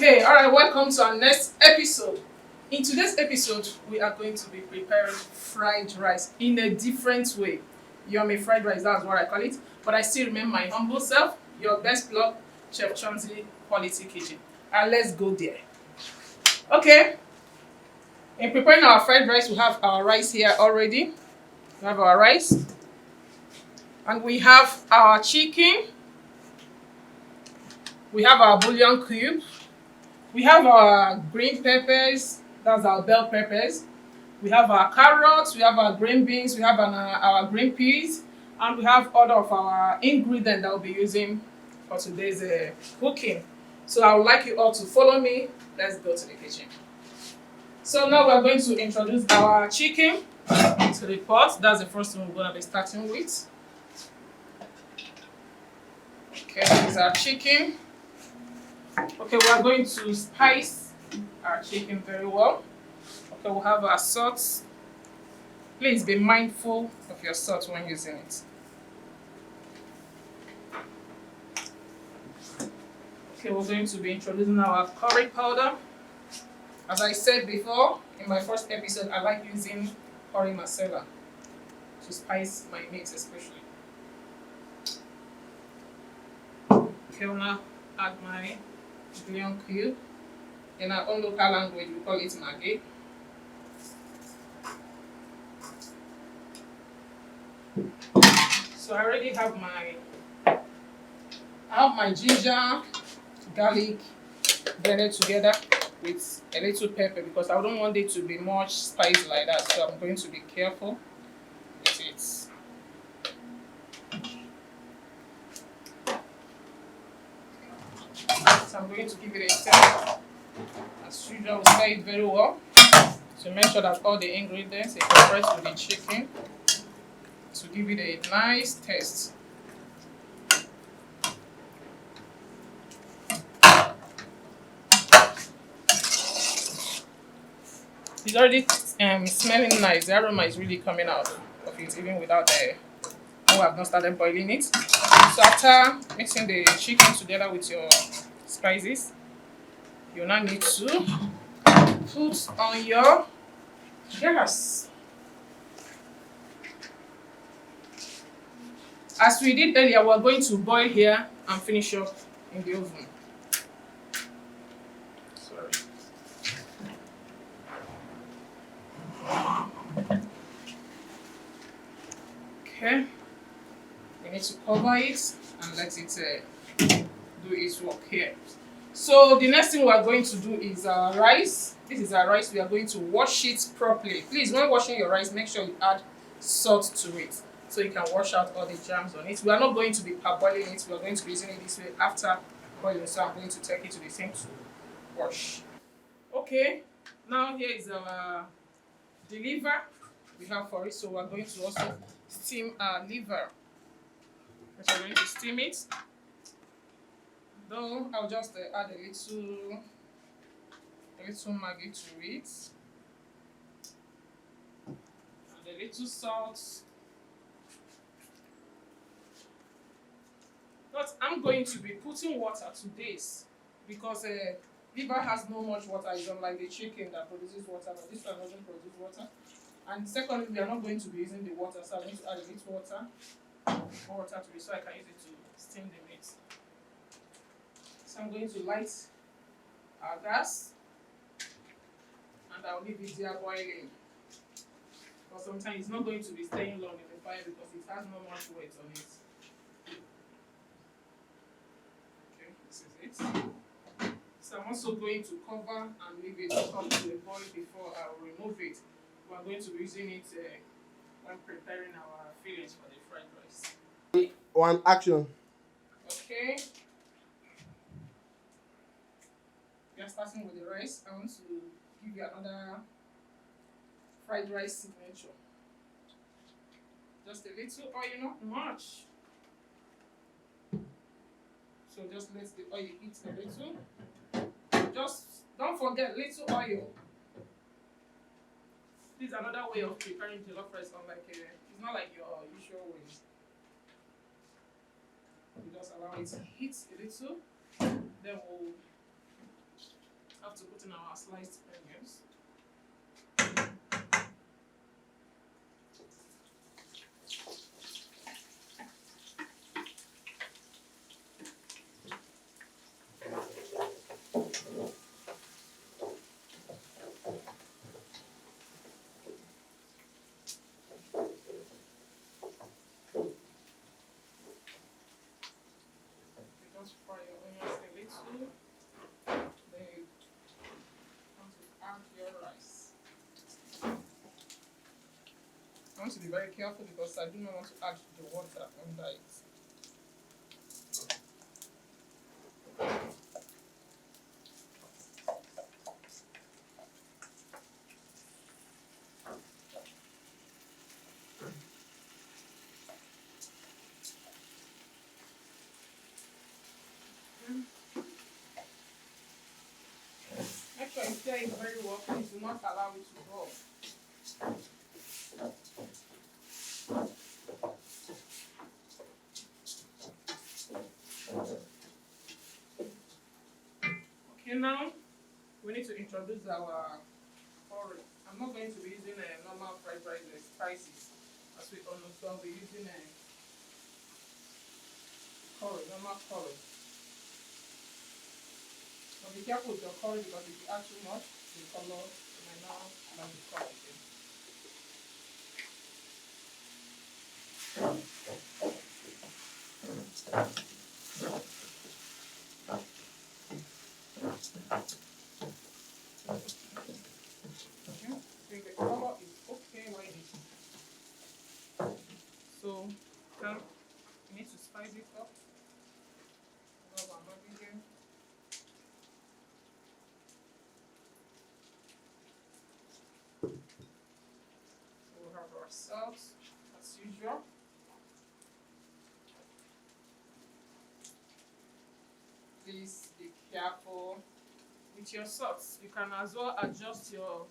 Okay, alright, welcome to our next episode. In today's episode, we are going to be preparing fried rice in a different way. Yummy fried rice, that's what I call it. But I still remain my humble self, your best plug, Chef Chauncey Quality Kitchen. And let's go there. Okay, in preparing our fried rice, we have our rice here already. We have our rice. And we have our chicken. We have our bouillon cube. We have our green peppers, that's our bell peppers. We have our carrots, we have our green beans, we have our green peas, and we have all of our ingredients that we'll be using for today's cooking. So I would like you all to follow me. Let's go to the kitchen. So now we're going to introduce our chicken to the pot. That's the first one we're going to be starting with. Okay, this is our chicken. Okay, we are going to spice our chicken very well. Okay, we'll have our salt. Please be mindful of your salt when using it. Okay, we're going to be introducing our curry powder. As I said before, in my first episode, I like using curry masala to spice my meats especially. Okay, I'll now add my bouillon cube. In our own local language, we call it Maggi. So I already have my ginger, garlic blended together with a little pepper because I don't want it to be much spicy like that. So I'm going to be careful with it. So I'm going to give it a stir. As usual, stir it very well to make sure that all the ingredients incorporate with the chicken to give it a nice taste. It's already smelling nice. The aroma is really coming out of it even without the I have not started boiling it. So after mixing the chicken together with your spices, you now need to put on your gas. As we did earlier, we're going to boil here and finish up in the oven. Sorry. Okay. We need to cover it and let it do its work here. So the next thing we are going to do is our rice. This is our rice. We are going to wash it properly. Please, when washing your rice, make sure you add salt to it so you can wash out all the germs on it. We are not going to be parboiling it. We are going to be using it this way after boiling. So I'm going to take it to the sink to wash. Okay, now here is our liver we have for it. So we are going to also steam our liver. So we're going to steam it. Though I'll just add a little Maggi to it and a little salt. But I'm going to be putting water to this because liver has no much water. It's unlike the chicken that produces water, but this one doesn't produce water. And secondly, we are not going to be using the water, so I'm going to add a little more water to it so I can use it to steam the meat. So I'm going to light our gas and I'll leave it there boiling. But sometimes it's not going to be staying long in the fire because it has not much weight on it. Okay, this is it. So I'm also going to cover and leave it to come to a boil before I will remove it. We are going to be using it when preparing our fillings for the fried rice. One action. Okay. We are starting with the rice. I want to give you another fried rice signature. Just a little oil, not much. So just let the oil heat a little. Just don't forget little oil. This is another way of preparing jollof rice, unlike it's not like your usual way. You just allow it to heat a little, then we'll put in our sliced onions. Just fry your onions a little, then you want to add your rice. I want to be very careful because I do not want to add the water under it. Make sure you stir it very well, please do not allow it to boil. Okay, now we need to introduce our curry. I'm not going to be using a normal fried rice spices as we all know, so I'll be using a curry, normal curry. But be careful with your curry because if you add too much, the color may now not be curry again. Okay, I think the color is okay right now. So now we need to spice it up. Rub our Maggi here. We'll have our salt as usual. Please be careful with your salt. You can as well adjust your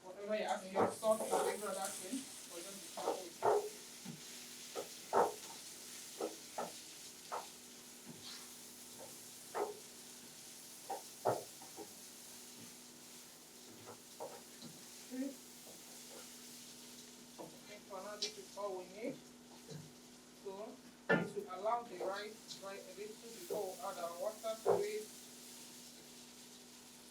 whatever you're adding, your salt or every other thing, but just be careful with it. Okay. I think for now this is all we need. So we need to allow the rice dry a little before we add our water to it.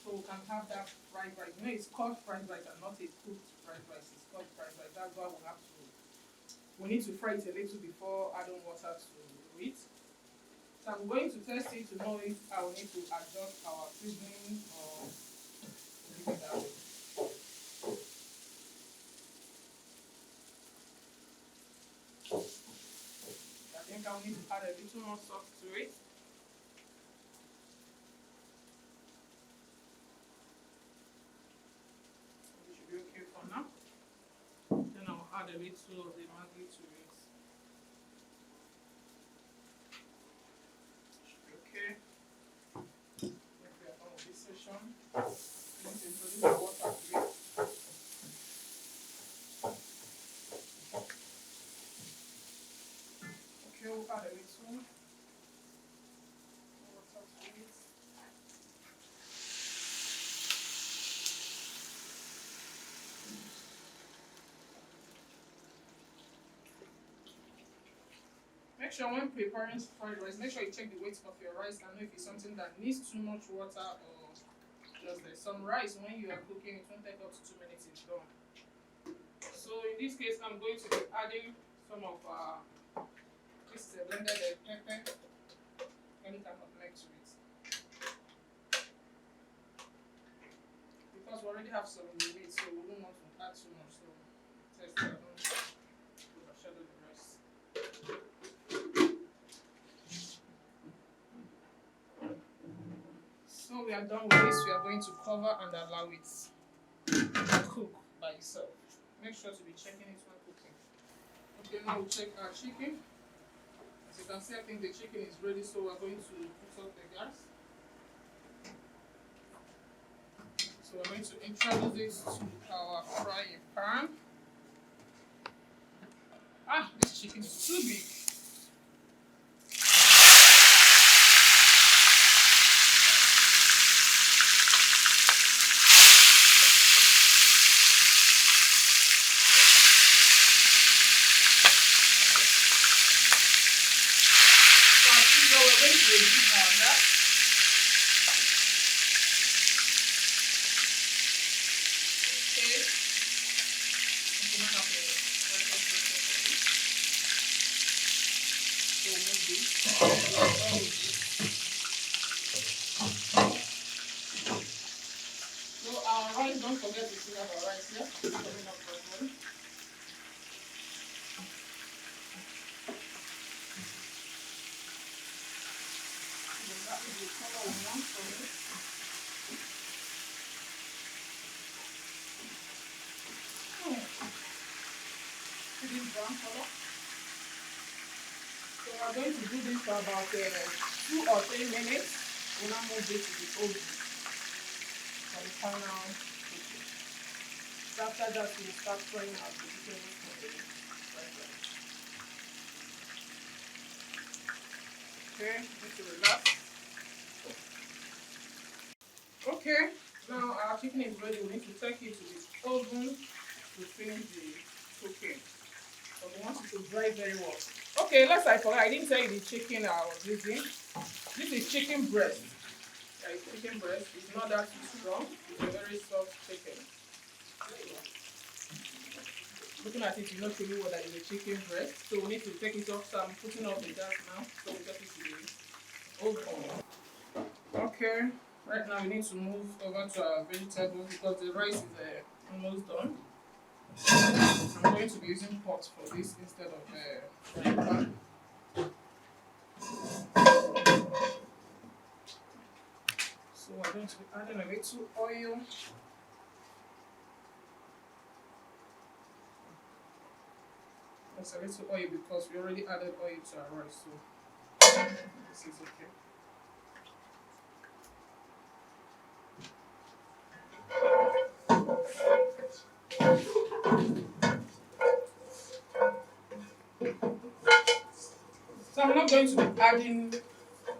So we can have that fried rice. You know, it's called fried rice and not a cooked fried rice. It's called fried rice. That's why we need to fry it a little before adding water to it. So I'm going to test it to know if I will need to adjust our seasoning or leave it that way. I think I'll need to add a little more salt to it. It should be okay for now. Then I'll add a little of the Maggi to it. Should be okay. If we are done with this session, we need to introduce the water to it. Okay, we'll add a little water to it. Make sure when preparing fried rice, make sure you check the weight of your rice and know if it's something that needs too much water or just there. Some rice, when you are cooking, it won't take up to 2 minutes, it's done. So in this case, I'm going to be adding some of this is a blended pepper, any kind of mix to it. Because we already have some in the meat, so we don't want to add too much. So test that, don't overshadow the rest. So we are done with this. We are going to cover and allow it to cook by itself. Make sure to be checking it when cooking. Okay, now we'll check our chicken. As you can see, I think the chicken is ready, so we're going to put up the gas. So we're going to introduce this to our frying pan. This chicken is too big. don't forget to still have our rice here. Coming up as well. That is the color we want for it. See this brown color? So we are going to do this for about 2 or 3 minutes. We'll now move it to the oven for the final cooking. So after that, we'll start frying our vegetables for the fried rice. Okay, just to relax. Okay, now our chicken is ready. We need to take it to the oven to finish the cooking. So we want it to dry very well. Okay, last I forgot, I didn't tell you the chicken I was using. This is chicken breast. Yeah, it's chicken breast. It's not that strong. It's a very soft chicken. Looking at it, you know truly what that is a chicken breast. So we need to take it off. So I'm putting off the gas now. So we get it to the oven. Okay, right now we need to move over to our vegetables because the rice is almost done. I'm going to be using pot for this instead of frying pan. So we're going to be adding a little oil. That's a little oil because we already added oil to our rice, so this is okay. So I'm not going to be adding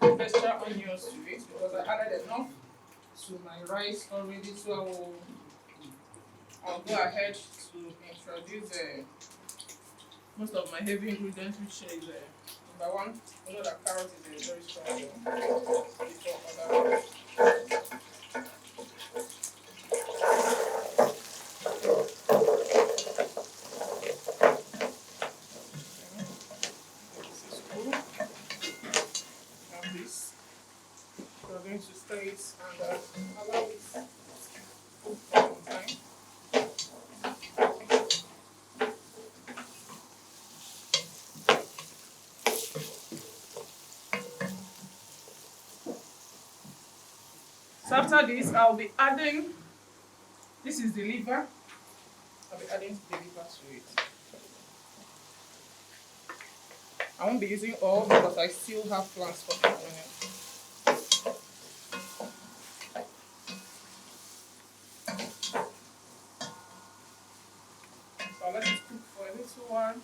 extra onions to it because I added enough to my rice already. So I'll go ahead to introduce most of my heavy ingredients, which is number one, you know that carrot is a very strong one before other. This is cool. And this. So we're going to stir it and allow it to cook for some time. So after this, I'll be adding, this is the liver. I'll be adding the liver to it. I won't be using all because I still have plans for it. So I'll let it cook for a little while.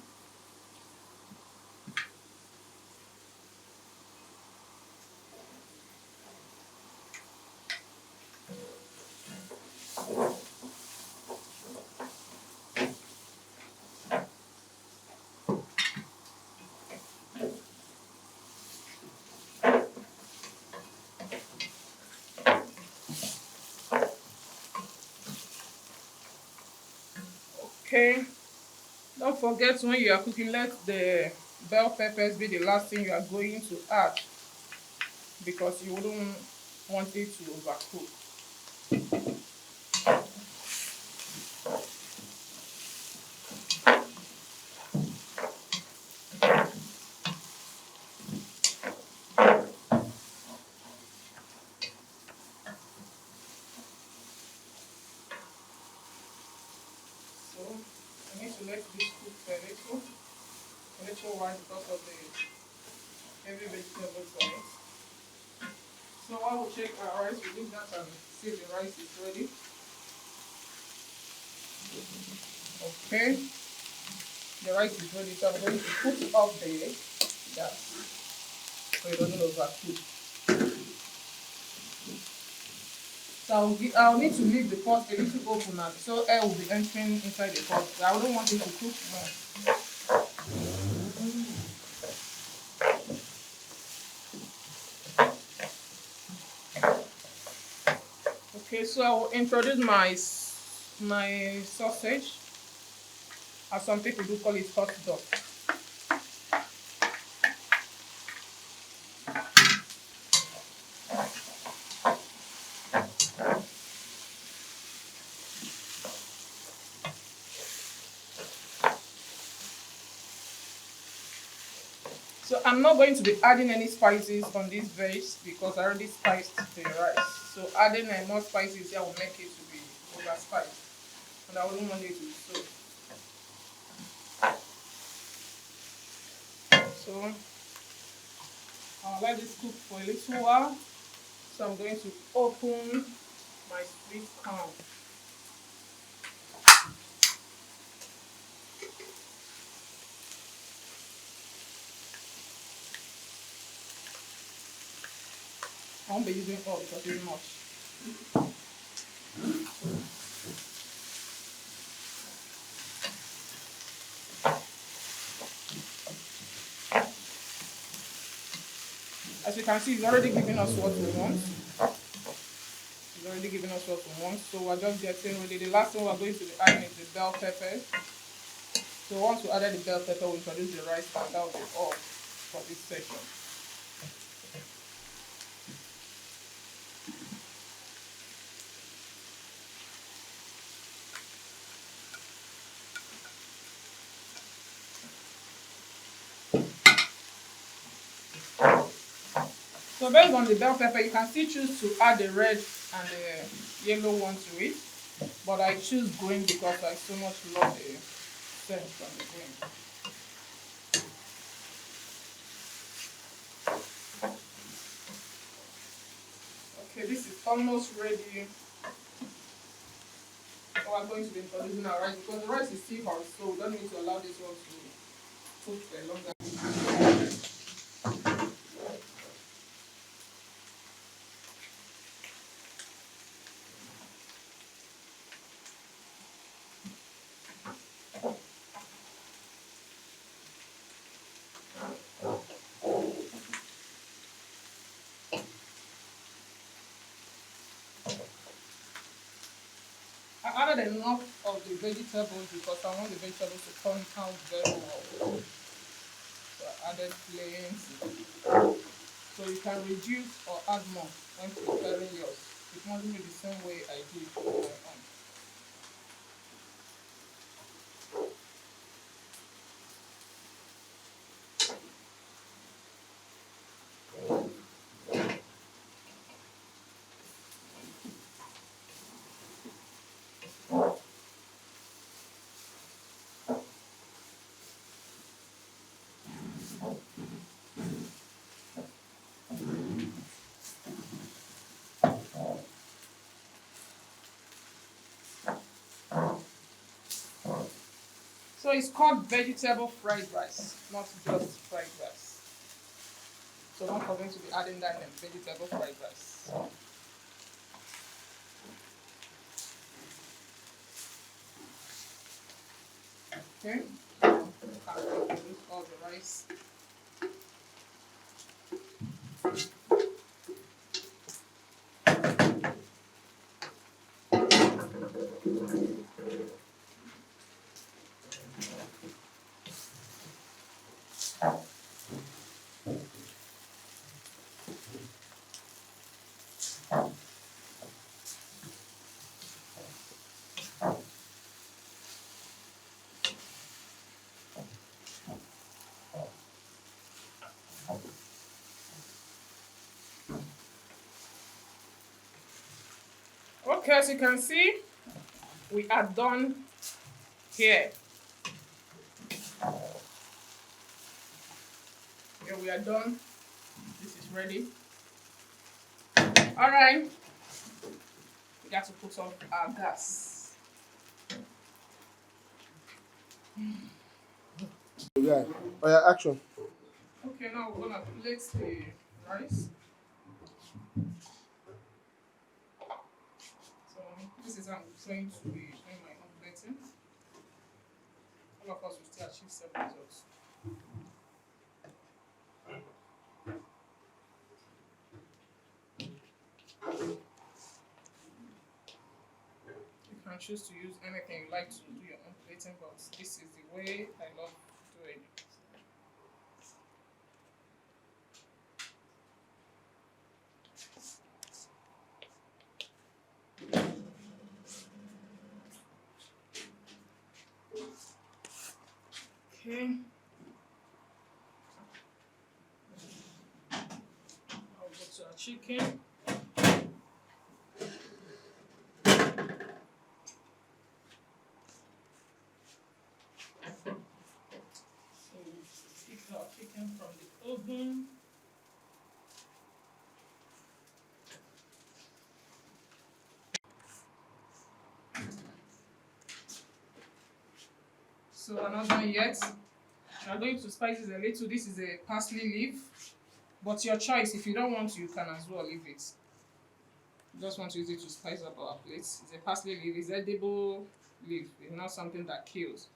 Okay, don't forget when you are cooking, let the bell peppers be the last thing you are going to add because you wouldn't want it to overcook. So I need to let this cook for a little while because of the heavy vegetables on it. So while we check our rice, we leave that and see if the rice is ready. Okay, the rice is ready, so I'm going to put off the gas so it doesn't overcook. So I'll need to leave the pot a little open now so air will be entering inside the pot. So I don't want it to cook more. Okay, so I will introduce my sausage, as some people do call it hot dog. So I'm not going to be adding any spices on this veg because I already spiced the rice. So adding more spices here will make it to be over spiced. And I wouldn't want it to be so. So I'll let this cook for a little while. So I'm going to open my sweet corn. I won't be using oil because it's much. As you can see, it's already giving us what we want. It's already giving us what we want. So we're just getting ready. The last thing we're going to be adding is the bell pepper. So once we added the bell pepper, we introduce the rice and that will be all for this section. So based on the bell pepper, you can still choose to add the red and the yellow one to it. But I choose green because I so much love the scent from the green. Okay, this is almost ready. So we're going to be introducing our rice because the rice is still hot, so we don't need to allow this one to cook for a longer time. I added enough of the vegetables because I want the vegetables to come out very well. So I added plenty. So you can reduce or add more when preparing yours. It mustn't be the same way I do it for my own. So it's called vegetable fried rice, not just fried rice. So don't forget to be adding that name, vegetable fried rice. Okay, I'll introduce all the rice. Okay, as you can see, we are done here. Okay, we are done. This is ready. All right, we got to put off our gas. Yeah. Oh yeah, action. Okay, now we're gonna plate the rice. So this is how I'm going to be doing my own plating. All of us will still achieve same results. You can choose to use anything you like to do your own plating, but this is the way I love doing it. Okay. chicken. So we pick our chicken from the oven. So I'm not done yet. We are going to spice it a little. This is a parsley leaf, but your choice. If you don't want to, you can as well leave it. Just want to use it to spice up our plates. It's a parsley leaf. It's edible leaf. It's not something that kills.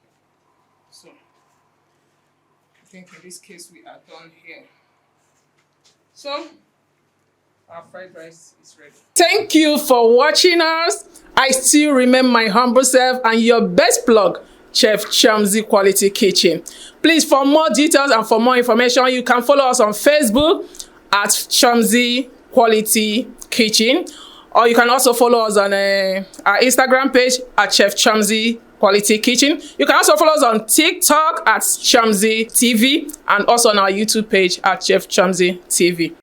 So I think in this case we are done here. So our fried rice is ready. Thank you for watching us. I still remain my humble self and your best plug, Chef Chumsy Quality Kitchen. Please, for more details and for more information, you can follow us on Facebook at Chumsy Quality Kitchen, or you can also follow us on our Instagram page at Chef Chumsy Quality Kitchen. You can also follow us on TikTok at Chumsy TV and also on our YouTube page at Chef Chumsy TV.